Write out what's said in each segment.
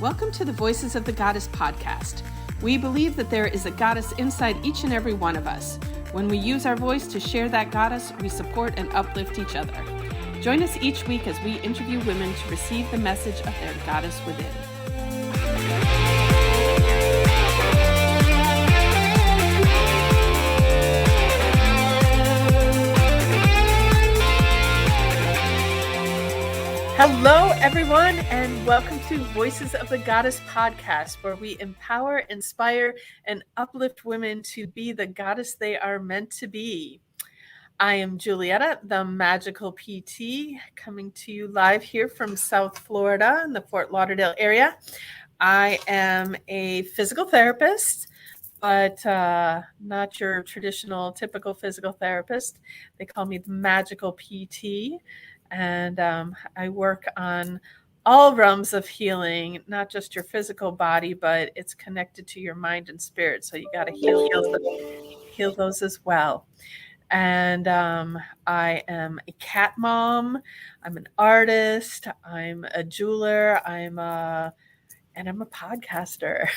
Welcome to the Voices of the Goddess podcast. We believe that there is a goddess inside each and every one of us. When we use our voice to share that goddess, we support and uplift each other. Join us each week as we interview women to receive the message of their goddess within. Hello, everyone, and welcome to Voices of the Goddess podcast, where we empower, inspire, and uplift women to be the goddess they are meant to be. I am Julietta, the magical PT, coming to you live here from South Florida in the Fort Lauderdale area. I am a physical therapist, but not your traditional, typical physical therapist. They call me the magical PT. And I work on all realms of healing, not just your physical body, but it's connected to your mind and spirit. So you got to heal those as well. And I am a cat mom. I'm an artist. I'm a jeweler. I'm a podcaster.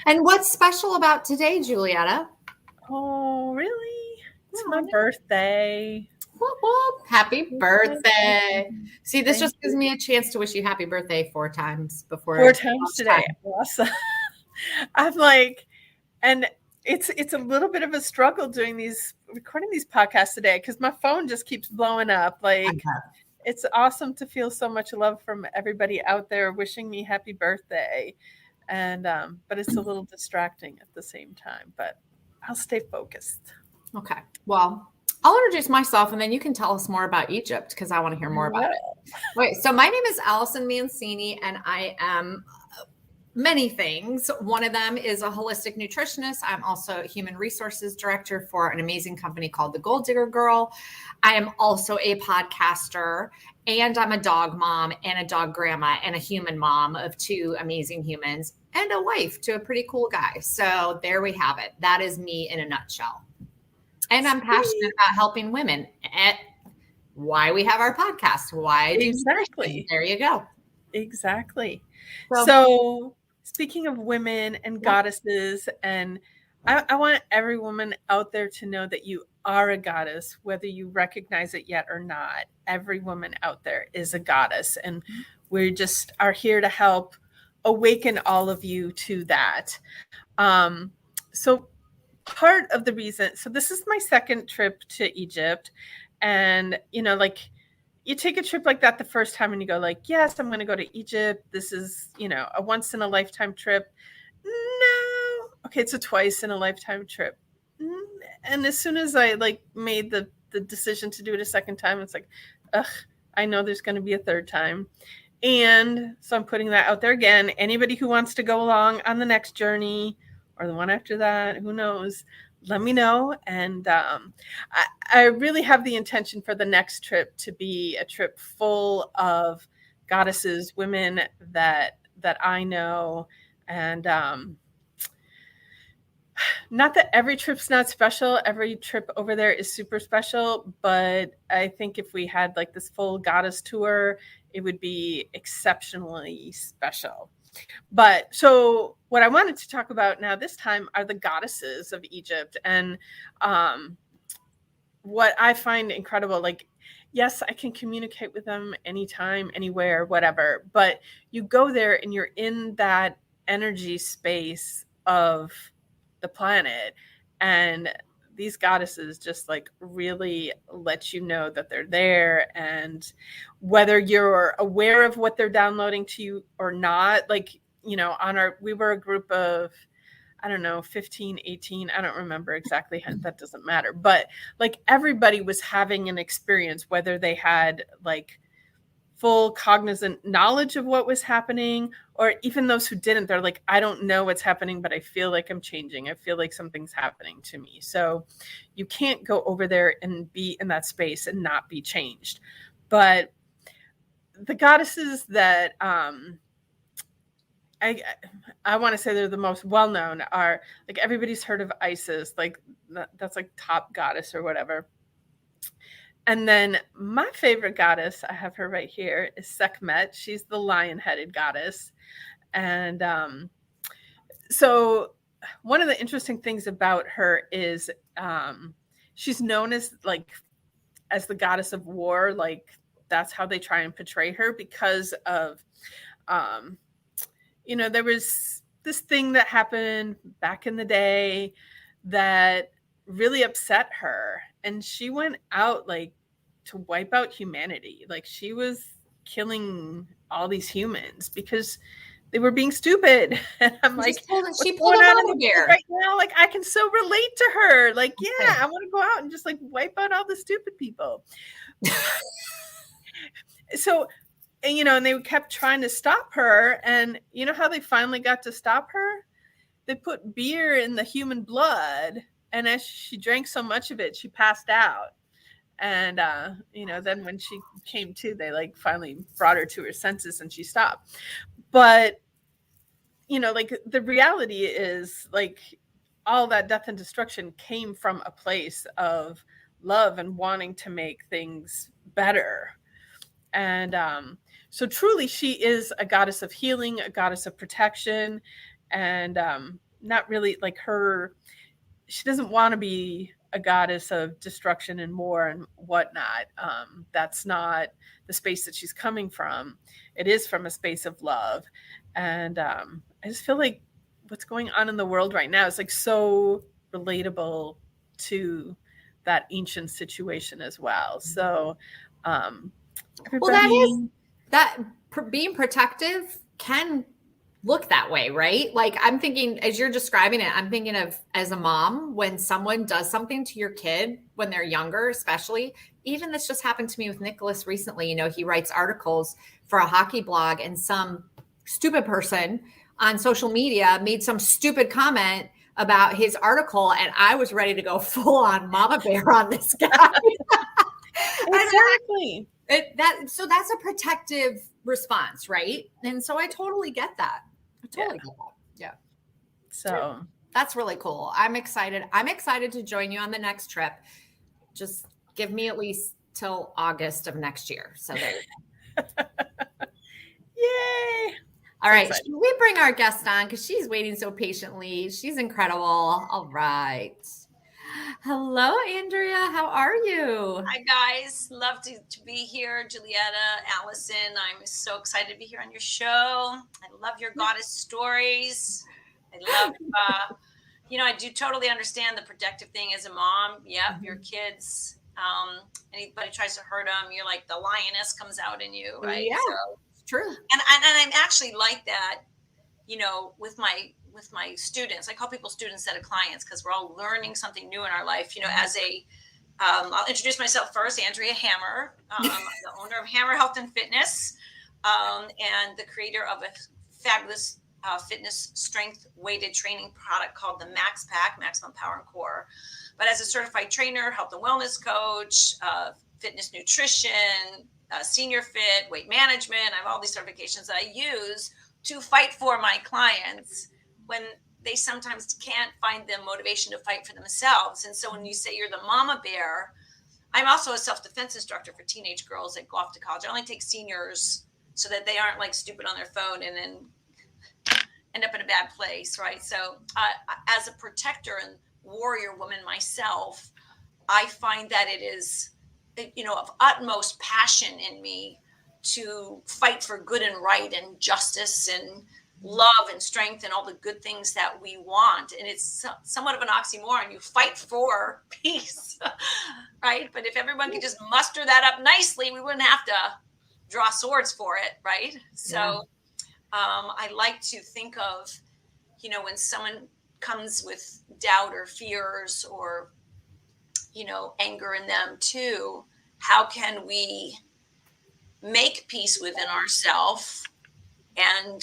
And what's special about today, Julietta? Oh, really? It's my birthday. Whoop, whoop. Happy birthday. See, this just gives me a chance to wish you happy birthday 4 times before. 4 times today. Awesome. I'm like, and it's a little bit of a struggle recording these podcasts today because my phone just keeps blowing up. Like, it's awesome to feel so much love from everybody out there wishing me happy birthday. And but it's a little distracting at the same time, but I'll stay focused. Okay. Well, I'll introduce myself and then you can tell us more about Egypt because I want to hear more about it. Wait, so my name is Allison Mancini and I am many things. One of them is a holistic nutritionist. I'm also a human resources director for an amazing company called The Gold Digger Girl. I am also a podcaster and I'm a dog mom and a dog grandma and a human mom of 2 amazing humans and a wife to a pretty cool guy. So there we have it. That is me in a nutshell. And I'm passionate about helping women. Why we have our podcast. Why do exactly. There you go. Exactly. So speaking of women and goddesses, and I want every woman out there to know that you are a goddess, whether you recognize it yet or not. Every woman out there is a goddess, and we just are here to help awaken all of you to that. So part of the reason, so this is my second trip to Egypt, and like you take a trip like that the first time and you go like, yes, I'm going to go to Egypt. This is, a once in a lifetime trip. No. Okay. It's a twice in a lifetime trip. And as soon as I made the decision to do it a second time, it's like, I know there's going to be a third time. And so I'm putting that out there again. Anybody who wants to go along on the next journey or the one after that, who knows, let me know. And I really have the intention for the next trip to be a trip full of goddesses, women that I know. And not that every trip's not special. Every trip over there is super special. But I think if we had this full goddess tour, it would be exceptionally special. But so what I wanted to talk about now this time are the goddesses of Egypt. And what I find incredible, yes, I can communicate with them anytime, anywhere, whatever. But you go there and you're in that energy space of the planet. And these goddesses just really let you know that they're there. And whether you're aware of what they're downloading to you or not, we were a group of, 15, 18. I don't remember exactly. That doesn't matter. But everybody was having an experience, whether they had full cognizant knowledge of what was happening, or even those who didn't, they're like, I don't know what's happening, but I feel like I'm changing. I feel like something's happening to me. So you can't go over there and be in that space and not be changed. But the goddesses that I want to say they're the most well-known are everybody's heard of Isis, that's top goddess or whatever. And then my favorite goddess, I have her right here, is Sekhmet. She's the lion-headed goddess. And so one of the interesting things about her is she's known as as the goddess of war. Like that's how they try and portray her because of there was this thing that happened back in the day that really upset her, and she went out to wipe out humanity. Like she was killing all these humans because they were being stupid. And I'm like, she pulled a mama bear right now. Like I can so relate to her. Like, yeah, I want to go out and just wipe out all the stupid people. So, and they kept trying to stop her. And you know how they finally got to stop her? They put beer in the human blood. And as she drank so much of it, she passed out. And, then when she came to, they finally brought her to her senses and she stopped. But, the reality is all that death and destruction came from a place of love and wanting to make things better. And so truly she is a goddess of healing, a goddess of protection, and not really she doesn't want to be a goddess of destruction and war and whatnot. That's not the space that she's coming from. It is from a space of love. And I just feel like what's going on in the world right now is so relatable to that ancient situation as well. So being protective can look that way, right? Like I'm thinking, as you're describing it, I'm thinking of as a mom, when someone does something to your kid when they're younger, especially. Even this just happened to me with Nicholas recently. He writes articles for a hockey blog, and some stupid person on social media made some stupid comment about his article, and I was ready to go full on mama bear on this guy. Exactly. So that's a protective response, right? And so I totally get that. Get that. Yeah. So that's really cool. I'm excited. I'm excited to join you on the next trip. Just give me at least till August of next year. So there you go. Yay. All right. Should we bring our guest on? Because she's waiting so patiently. She's incredible. All right. Hello, Andrea. How are you? Hi, guys. Love to be here. Julietta, Allison, I'm so excited to be here on your show. I love your goddess stories. I love, I do totally understand the protective thing as a mom. Yep, your kids, anybody tries to hurt them, you're like the lioness comes out in you, right? Yeah, so, it's true. And I'm actually like that, with my students. I call people students instead of clients because we're all learning something new in our life. I'll introduce myself first. Andrea Hammer, I'm the owner of Hammer Health and Fitness, and the creator of a fabulous fitness strength weighted training product called the Max Pack, Maximum Power and Core. But as a certified trainer, health and wellness coach, fitness nutrition, senior fit, weight management, I have all these certifications that I use to fight for my clients when they sometimes can't find the motivation to fight for themselves. And so when you say you're the mama bear, I'm also a self-defense instructor for teenage girls that go off to college. I only take seniors so that they aren't stupid on their phone and then end up in a bad place, right? So as a protector and warrior woman myself, I find that it is, of utmost passion in me to fight for good and right and justice and love and strength and all the good things that we want. And it's somewhat of an oxymoron. You fight for peace, right? But if everyone could just muster that up nicely, we wouldn't have to draw swords for it, right? So I like to think of, when someone comes with doubt or fears or, anger in them too, how can we make peace within ourselves and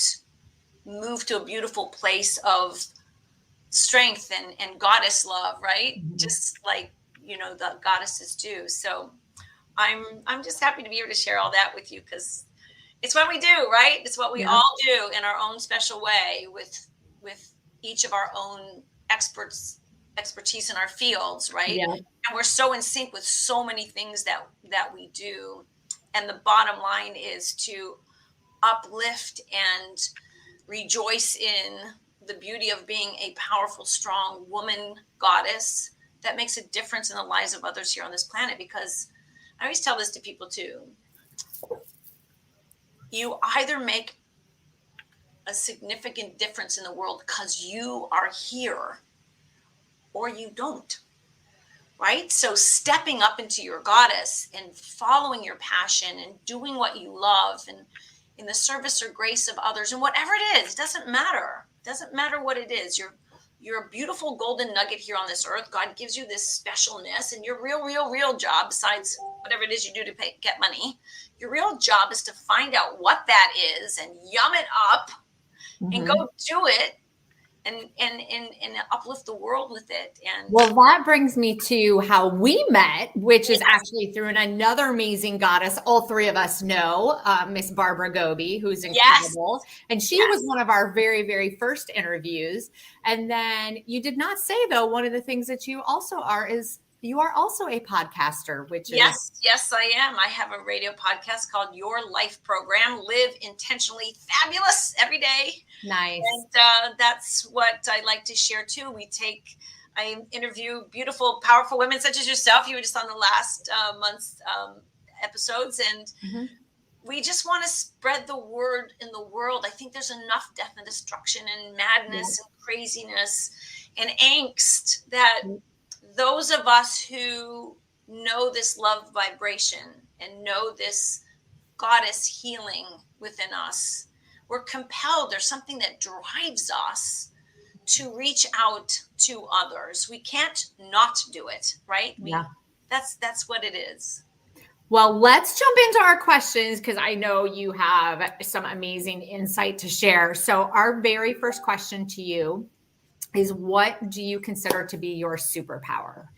move to a beautiful place of strength and goddess love, right? Mm-hmm. Just like, the goddesses do. So I'm just happy to be here to share all that with you because it's what we do, right? It's what we all do in our own special way with each of our own expertise in our fields, right? Yeah. And we're so in sync with so many things that that we do. And the bottom line is to uplift and rejoice in the beauty of being a powerful, strong woman goddess that makes a difference in the lives of others here on this planet. Because I always tell this to people too. You either make a significant difference in the world because you are here, or you don't. Right? So stepping up into your goddess and following your passion and doing what you love and in the service or grace of others and whatever it is, it doesn't matter. It doesn't matter what it is. You're a beautiful golden nugget here on this earth. God gives you this specialness, and your real job, besides whatever it is you do to get money, your real job is to find out what that is and yum it up and go do it. And uplift the world with it. And well, that brings me to how we met, which is actually through another amazing goddess all three of us know, Miss Barbara Goby, who's incredible. And she was one of our very, very first interviews. And then you did not say, though, one of the things that you also are is you are also a podcaster, which is... Yes, I am. I have a radio podcast called Your Life Program, Live Intentionally Fabulous Every Day. Nice. And that's what I like to share too. I interview beautiful, powerful women such as yourself. You were just on the last month's episodes, and we just want to spread the word in the world. I think there's enough death and destruction and madness and craziness and angst that those of us who know this love vibration and know this goddess healing within us, we're compelled. There's something that drives us to reach out to others. We can't not do it, right? That's what it is. Well, let's jump into our questions because I know you have some amazing insight to share. So our very first question to you is, what do you consider to be your superpower?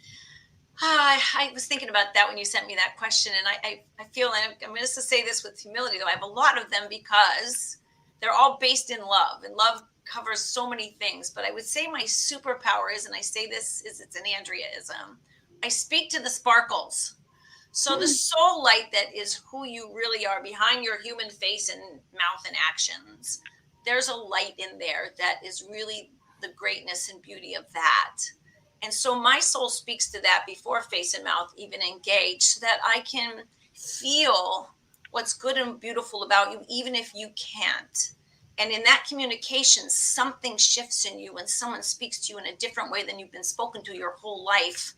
I was thinking about that when you sent me that question. And I feel, and I'm going to say this with humility, though, I have a lot of them because they're all based in love. And love covers so many things. But I would say my superpower is, and I say this, it's an Andrea-ism, I speak to the sparkles. So the soul light that is who you really are behind your human face and mouth and actions, there's a light in there that is really the greatness and beauty of that. And so my soul speaks to that before face and mouth even engage, so that I can feel what's good and beautiful about you, even if you can't. And in that communication, something shifts in you when someone speaks to you in a different way than you've been spoken to your whole life.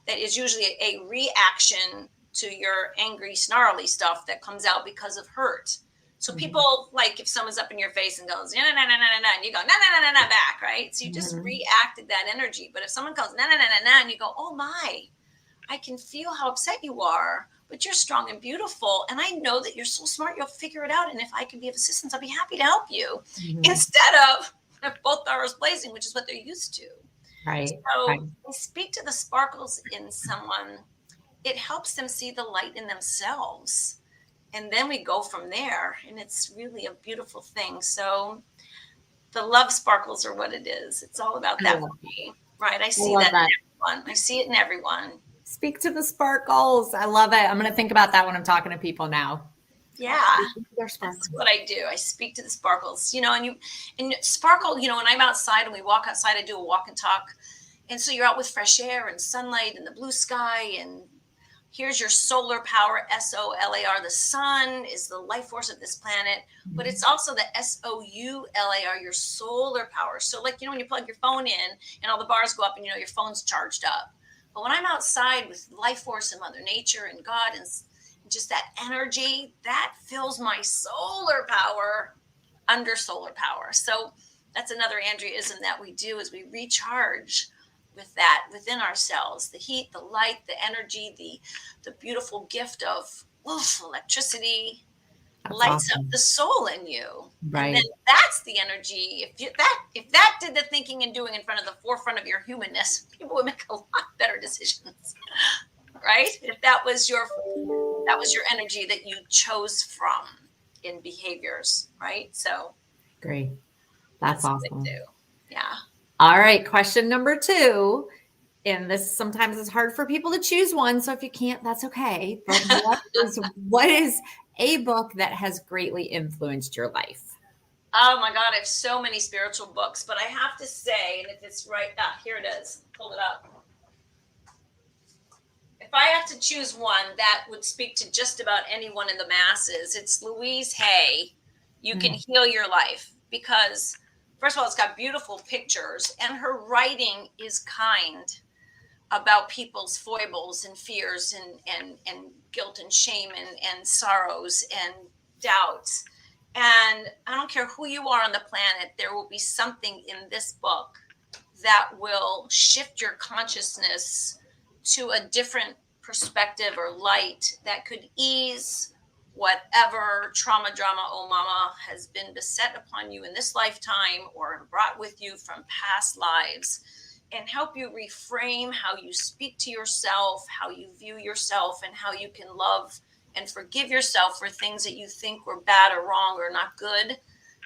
That is usually a reaction to your angry, snarly stuff that comes out because of hurt. So people, like if someone's up in your face and goes, no, and you go, no, back, right? So you just reacted that energy. But if someone goes, no, and you go, oh my, I can feel how upset you are, but you're strong and beautiful. And I know that you're so smart, you'll figure it out. And if I can be of assistance, I'll be happy to help you. Instead of both arrows blazing, which is what they're used to. Right. So I speak to the sparkles in someone. It helps them see the light in themselves. And then we go from there, and it's really a beautiful thing. So the love sparkles are what it is. It's all about that for me, right? I see that in everyone. I see it in everyone. Speak to the sparkles. I love it. I'm going to think about that when I'm talking to people now. Yeah, that's what I do. I speak to the sparkles, and sparkle, when I'm outside and we walk outside, I do a walk and talk. And so you're out with fresh air and sunlight and the blue sky, and here's your solar power, SOLAR. The sun is the life force of this planet, but it's also the SOULAR, your solar power. So like, when you plug your phone in and all the bars go up and, your phone's charged up. But when I'm outside with life force and Mother Nature and God and just that energy, that fills my solar power under solar power. So that's another Andrea-ism that we do, is we recharge with that within ourselves, the heat, the light, the energy, the beautiful gift of electricity. That's lights awesome. Up the soul in you. Right. And then that's the energy. If that did the thinking and doing in front of the forefront of your humanness, people would make a lot better decisions. Right? If that was your energy that you chose from in behaviors, right? So great. That's awesome. Yeah. All right. Question number 2. and this sometimes is hard for people to choose one. So if you can't, that's okay. But what is a book that has greatly influenced your life? Oh my God, I have so many spiritual books, but I have to say, and if it's right, here it is. Pull it up. If I have to choose one that would speak to just about anyone in the masses, it's Louise Hay, You Can Heal Your Life. Because, first of all, it's got beautiful pictures, and her writing is kind about people's foibles and fears and guilt and shame and sorrows and doubts. And I don't care who you are on the planet, there will be something in this book that will shift your consciousness to a different perspective or light that could ease whatever trauma, drama, oh mama has been beset upon you in this lifetime or brought with you from past lives, and help you reframe how you speak to yourself, how you view yourself, and how you can love and forgive yourself for things that you think were bad or wrong or not good,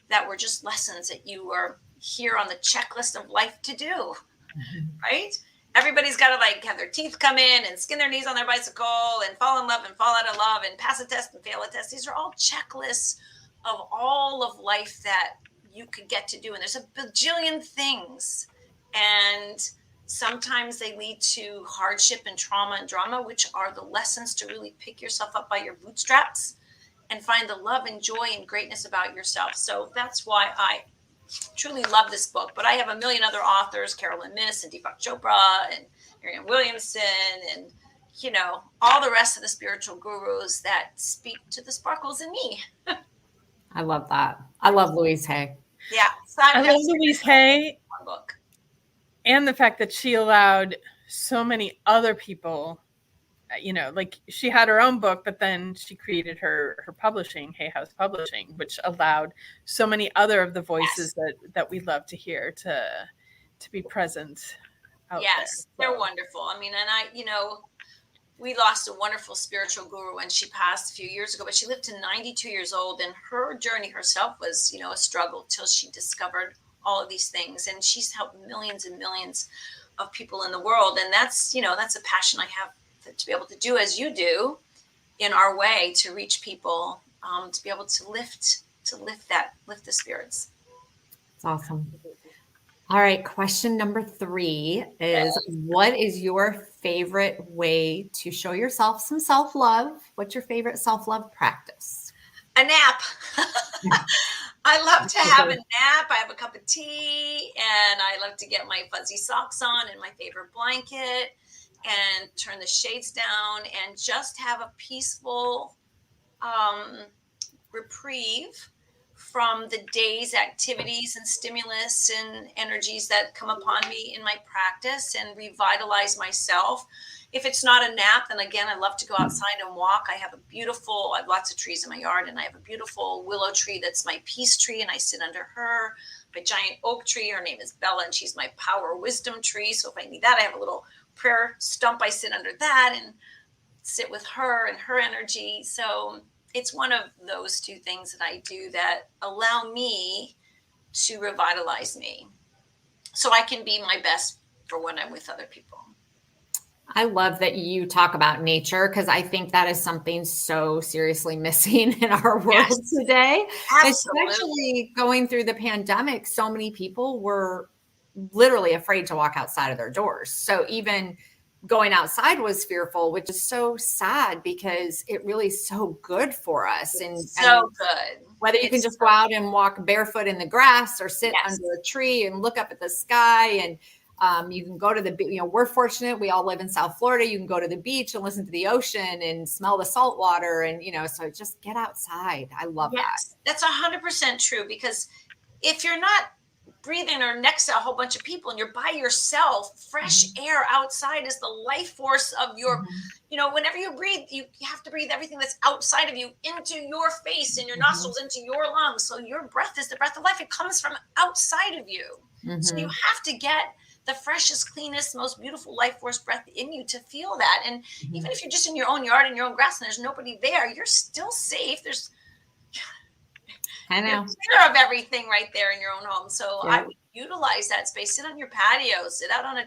that were just lessons that you are here on the checklist of life to do, right? Everybody's got to like have their teeth come in and skin their knees on their bicycle and fall in love and fall out of love and pass a test and fail a test. These are all checklists of all of life that you could get to do. And there's a bajillion things. And sometimes they lead to hardship and trauma and drama, which are the lessons to really pick yourself up by your bootstraps and find the love and joy and greatness about yourself. So that's why I truly love this book. But I have a million other authors, Carolyn, Myss, and Deepak Chopra, and Williamson, and all the rest of the spiritual gurus that speak to the sparkles in me. I love that. I love Louise Hay. Yeah, I love Louise Hay. Book. And the fact that she allowed so many other people, like she had her own book, but then she created her publishing, Hay House Publishing, which allowed so many other of the voices that we love to hear to be present out there. Yes, they're wonderful. I mean, and we lost a wonderful spiritual guru when she passed a few years ago, but she lived to 92 years old, and her journey herself was, a struggle till she discovered all of these things. And she's helped millions and millions of people in the world. And that's a passion I have to be able to do as you do in our way to reach people, to be able to lift the spirits. It's awesome. All right. Question number 3 is, what is your favorite way to show yourself some self-love? What's your favorite self-love practice? A nap. I love to have a nap. I have a cup of tea, and I love to get my fuzzy socks on and my favorite blanket and turn the shades down and just have a peaceful reprieve from the day's activities and stimulus and energies that come upon me in my practice, and revitalize myself. If it's not a nap, then again, I love to go outside and walk. I have lots of trees in my yard, and I have a beautiful willow tree that's my peace tree, and I sit under her. My giant oak tree, her name is Bella, and she's my power wisdom tree. So if I need that, I have a little prayer stump. I sit under that and sit with her and her energy. So it's one of those two things that I do that allow me to revitalize me so I can be my best for when I'm with other people. I love that you talk about nature, because I think that is something so seriously missing in our world today. Absolutely. Especially going through the pandemic, so many people were literally afraid to walk outside of their doors. So even going outside was fearful, which is so sad because it really is so good for us. And good. Whether you can just go out and walk barefoot in the grass or sit under a tree and look up at the sky, and you can go to the, we're fortunate. We all live in South Florida. You can go to the beach and listen to the ocean and smell the salt water. And, so just get outside. I love that. That's 100% true, because if you're not breathing or next to a whole bunch of people and you're by yourself, fresh air outside is the life force of your, whenever you breathe, you have to breathe everything that's outside of you into your face and your nostrils, into your lungs. So your breath is the breath of life. It comes from outside of you. So you have to get the freshest, cleanest, most beautiful life force breath in you to feel that. And even if you're just in your own yard, in your own grass, and there's nobody there, you're still safe. I know. Clear of everything right there in your own home. So I would utilize that space. Sit on your patio, sit out on a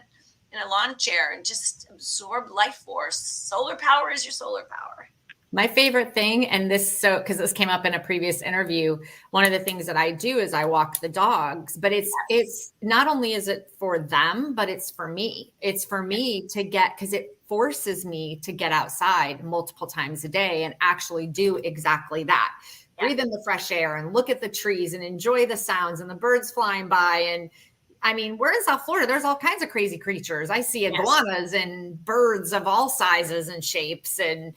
in a lawn chair and just absorb life force. Solar power is your solar power. My favorite thing, and because this came up in a previous interview, one of the things that I do is I walk the dogs, but it's not only is it for them, but it's for me. It's for me to because it forces me to get outside multiple times a day and actually do exactly that. Breathe in the fresh air and look at the trees and enjoy the sounds and the birds flying by. And I mean, we're in South Florida. There's all kinds of crazy creatures. I see iguanas and birds of all sizes and shapes and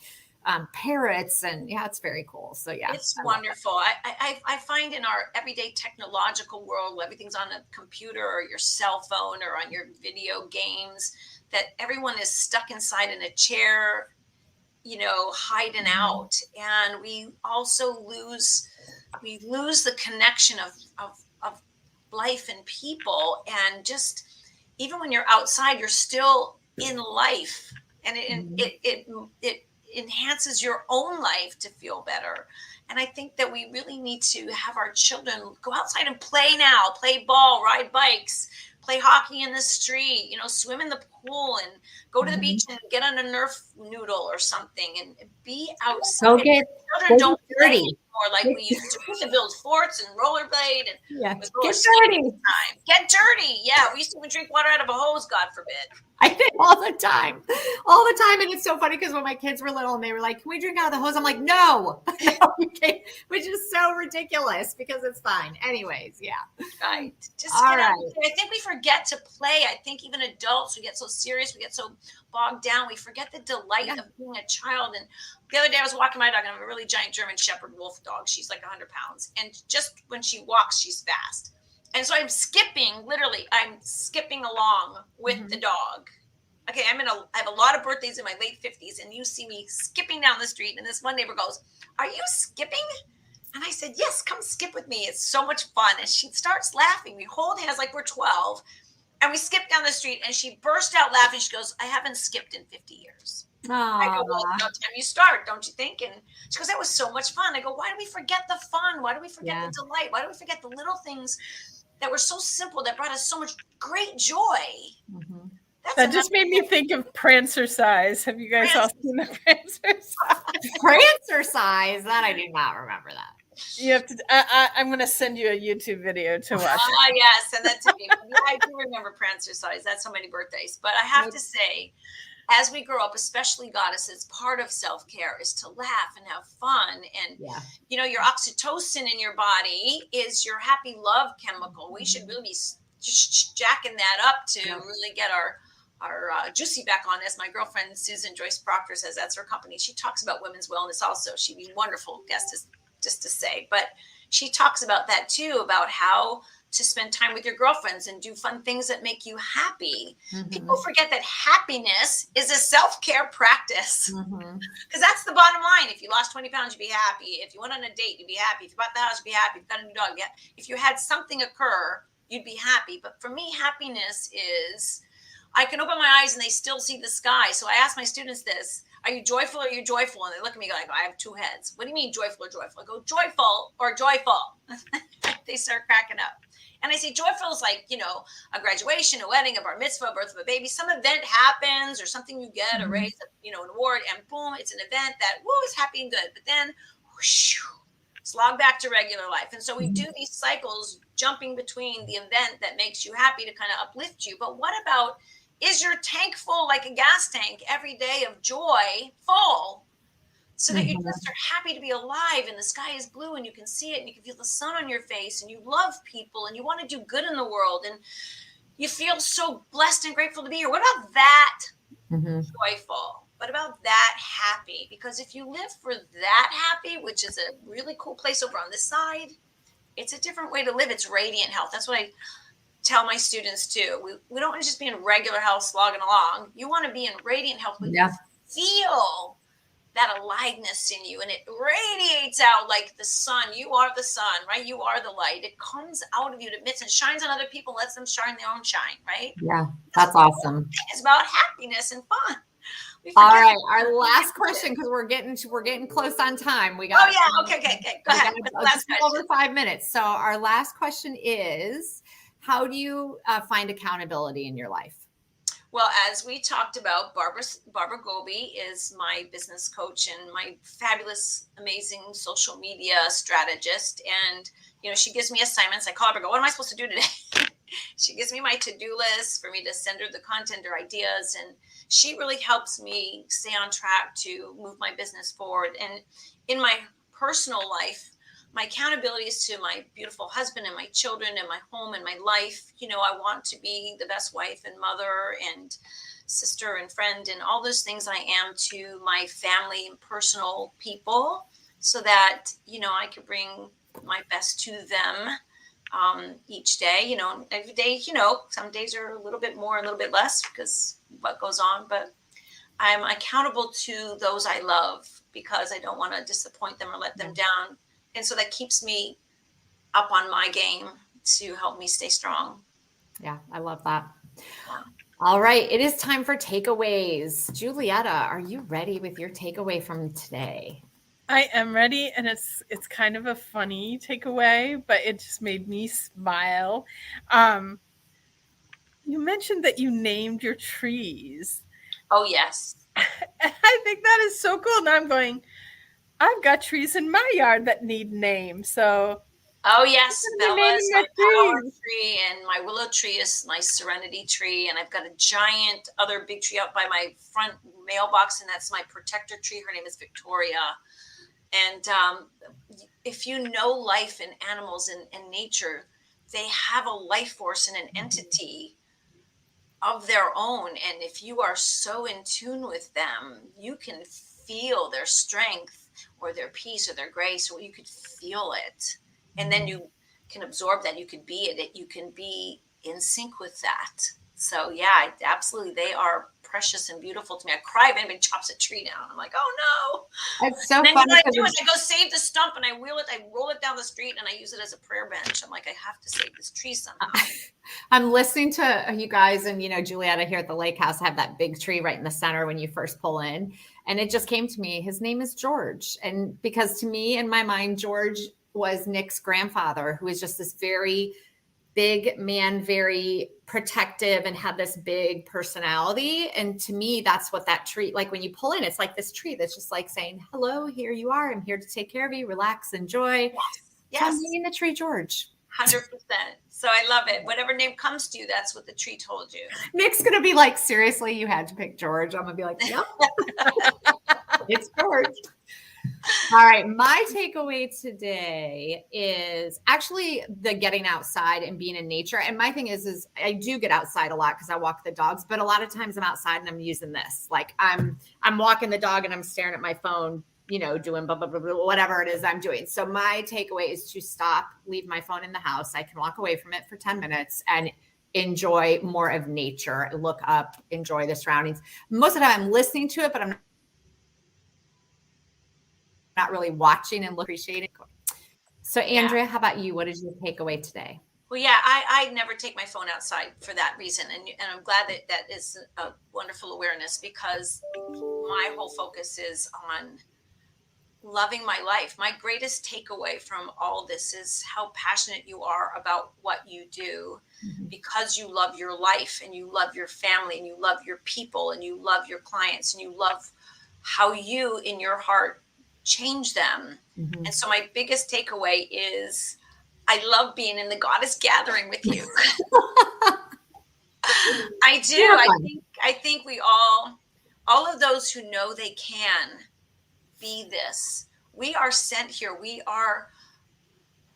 parrots, and it's very cool. So it's wonderful. I find in our everyday technological world, where everything's on a computer or your cell phone or on your video games, that everyone is stuck inside in a chair, hiding out, and we also lose the connection of life and people, and just even when you're outside, you're still in life, and it enhances your own life to feel better. And I think that we really need to have our children go outside and play now, play ball, ride bikes, play hockey in the street, swim in the pool and go to the beach and get on a Nerf noodle or something and be outside. Children don't play anymore like we used to. We used to build forts and rollerblade and get dirty. Get dirty. Yeah, we used to even drink water out of a hose, God forbid. I did all the time. And it's so funny because when my kids were little and they were like, can we drink out of the hose? I'm like, no, you can't, which is so ridiculous because it's fine. Anyways, Right. Just all right. I think we forget to play. I think even adults, we get so serious, we get so bogged down. We forget the delight of being a child. And the other day I was walking my dog, and I have a really giant German Shepherd wolf dog. She's like 100 pounds. And just when she walks, she's fast. And so I'm skipping along with the dog. Okay, I have a lot of birthdays in my late 50s, and you see me skipping down the street, and this one neighbor goes, "Are you skipping?" And I said, "Yes, come skip with me. It's so much fun." And she starts laughing. We hold hands like we're 12, and we skip down the street, and she burst out laughing. She goes, "I haven't skipped in 50 years." Aww. I go, "Well, it's about time you start, don't you think?" And she goes, "That was so much fun." I go, "Why do we forget the fun? Why do we forget the delight? Why do we forget the little things that were so simple, that brought us so much great joy?" Mm-hmm. That just made me think of Prancercise. Have you guys all seen the Prancercise? Prancercise? That I do not remember that. You have to. I'm going to send you a YouTube video to watch. Yes, send that to me. I do remember Prancercise. That's so many birthdays. But I have to say, as we grow up, especially goddesses, part of self-care is to laugh and have fun. And, your oxytocin in your body is your happy love chemical. We should really be just jacking that up to really get our juicy back on. As my girlfriend Susan Joyce Proctor says, that's her company. She talks about women's wellness also. She'd be a wonderful guest just to say. But she talks about that too, about how to spend time with your girlfriends and do fun things that make you happy. Mm-hmm. People forget that happiness is a self-care practice. Because that's the bottom line. If you lost 20 pounds, you'd be happy. If you went on a date, you'd be happy. If you bought the house, you'd be happy. If you got a new dog, if you had something occur, you'd be happy. But for me, happiness is, I can open my eyes and they still see the sky. So I ask my students this: are you joyful or are you joyful? And they look at me like, I have two heads. What do you mean joyful or joyful? I go, joyful or joyful. They start cracking up. And I say joyful is like, a graduation, a wedding, a bar mitzvah, a birth of a baby. Some event happens or something you get, a raise, an award, and boom, it's an event that, is happy and good. But then, whoosh, slog back to regular life. And so we do these cycles, jumping between the event that makes you happy to kind of uplift you. But what about, is your tank full like a gas tank every day of joy full, so that you just are happy to be alive and the sky is blue and you can see it and you can feel the sun on your face and you love people and you want to do good in the world and you feel so blessed and grateful to be here? What about that joyful? What about that happy? Because if you live for that happy, which is a really cool place over on this side, it's a different way to live. It's radiant health. That's what I tell my students too. We don't want to just be in regular health slogging along. You want to be in radiant health when you feel that aliveness in you and it radiates out like the sun. You are the sun, right? You are the light. It comes out of you, it emits and shines on other people, lets them shine their own shine, right? Yeah, that's awesome. It's about happiness and fun. All right, our last question, because we're getting close on time. We got. Oh yeah, okay. Go ahead. Just over 5 minutes. So our last question is: how do you find accountability in your life? Well, as we talked about, Barbara Goby is my business coach and my fabulous, amazing social media strategist. And, she gives me assignments. I call her and go, what am I supposed to do today? She gives me my to-do list for me to send her the content or ideas. And she really helps me stay on track to move my business forward. And in my personal life, my accountability is to my beautiful husband and my children and my home and my life. I want to be the best wife and mother and sister and friend and all those things I am to my family and personal people, so that, I can bring my best to them each day. Every day, some days are a little bit more, a little bit less because what goes on, but I'm accountable to those I love because I don't want to disappoint them or let them down. And so that keeps me up on my game to help me stay strong. Yeah, I love that. All right. It is time for takeaways. Julietta, are you ready with your takeaway from today? I am ready, and it's kind of a funny takeaway, but it just made me smile. You mentioned that you named your trees. Oh, yes. And I think that is so cool. Now I'm going, I've got trees in my yard that need names. So, oh, yes. Bella is my power trees. tree, and my willow tree is my serenity tree. And I've got a giant other big tree out by my front mailbox, and that's my protector tree. Her name is Victoria. And if you know life and animals and nature, they have a life force and an entity of their own. And if you are so in tune with them, you can feel their strength or their peace or their grace, or you could feel it. And then you can absorb that. You could be it. You can be in sync with that. So yeah, absolutely. They are precious and beautiful to me. I cry if anybody chops a tree down. I'm like, oh no. It's so funny. What I do is I go save the stump and I roll it down the street and I use it as a prayer bench. I'm like, I have to save this tree somehow. I'm listening to you guys, and Julietta here at the lake house have that big tree right in the center when you first pull in. And it just came to me, his name is George. And because to me, in my mind, George was Nick's grandfather, who is just this very big man, very protective, and had this big personality. And to me, that's what that tree, like when you pull in, it's like this tree that's just like saying, hello, here you are. I'm here to take care of you. Relax, enjoy. Yes. So I'm naming the tree George. 100%. So I love it. Whatever name comes to you, that's what the tree told you. Nick's going to be like, seriously, you had to pick George. I'm going to be like, yep, it's George. All right. My takeaway today is actually the getting outside and being in nature. And my thing is I do get outside a lot because I walk the dogs, but a lot of times I'm outside and I'm using this. Like I'm walking the dog and I'm staring at my phone, doing blah, blah, blah, blah, whatever it is I'm doing. So my takeaway is to stop, leave my phone in the house. I can walk away from it for 10 minutes and enjoy more of nature, look up, enjoy the surroundings. Most of the time I'm listening to it, but I'm not really watching and appreciating. So Andrea, how about you? What is your takeaway today? Well, yeah, I never take my phone outside for that reason. And I'm glad that is a wonderful awareness, because my whole focus is on loving my life. My greatest takeaway from all this is how passionate you are about what you do, because you love your life and you love your family and you love your people and you love your clients and you love how you in your heart change them. And so my biggest takeaway is I love being in the Goddess Gathering with you. I do. Yeah. I think we all of those who know they can be this. We are sent here. We are,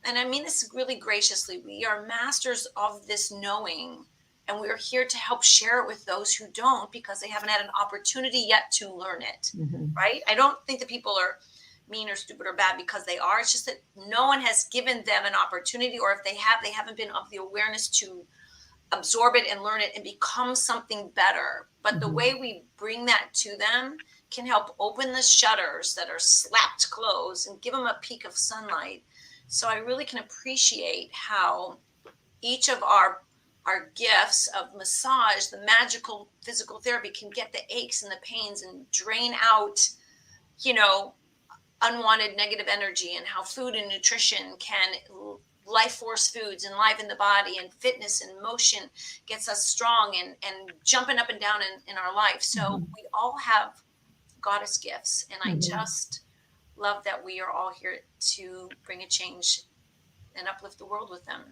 and I mean this really graciously, we are masters of this knowing, and we're here to help share it with those who don't, because they haven't had an opportunity yet to learn it. Right? I don't think that people are mean or stupid or bad because they are. It's just that no one has given them an opportunity, or if they have, they haven't been of the awareness to absorb it and learn it and become something better. But the way we bring that to them can help open the shutters that are slapped closed and give them a peek of sunlight. So I really can appreciate how each of our gifts of massage, the magical physical therapy, can get the aches and the pains and drain out, unwanted negative energy, and how food and nutrition can life force foods enliven the body, and fitness and motion gets us strong and jumping up and down in our life. So we all have goddess gifts. And I just love that we are all here to bring a change and uplift the world with them.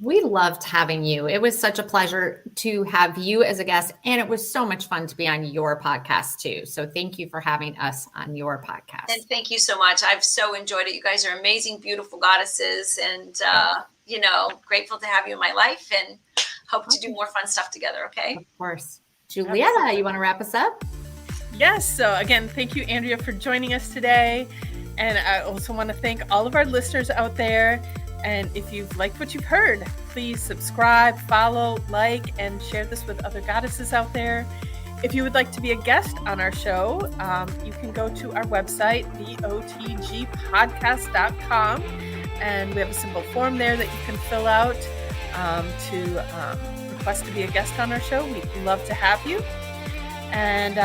We loved having you. It was such a pleasure to have you as a guest. And it was so much fun to be on your podcast too. So thank you for having us on your podcast. And thank you so much. I've so enjoyed it. You guys are amazing, beautiful goddesses, and, grateful to have you in my life, and hope to do more fun stuff together. Okay. Of course. Julietta, you want to wrap us up? Yes. So again, thank you, Andrea, for joining us today. And I also want to thank all of our listeners out there. And if you've liked what you've heard, please subscribe, follow, like, and share this with other goddesses out there. If you would like to be a guest on our show, you can go to our website, theotgpodcast.com. And we have a simple form there that you can fill out to request to be a guest on our show. We'd love to have you. And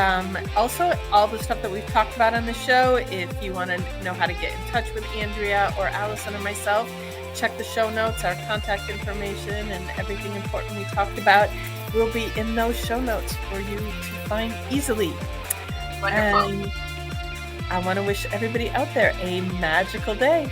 also all the stuff that we've talked about on the show, if you want to know how to get in touch with Andrea or Allison or myself, check the show notes. Our contact information and everything important we talked about will be in those show notes for you to find easily. Wonderful. And I want to wish everybody out there a magical day.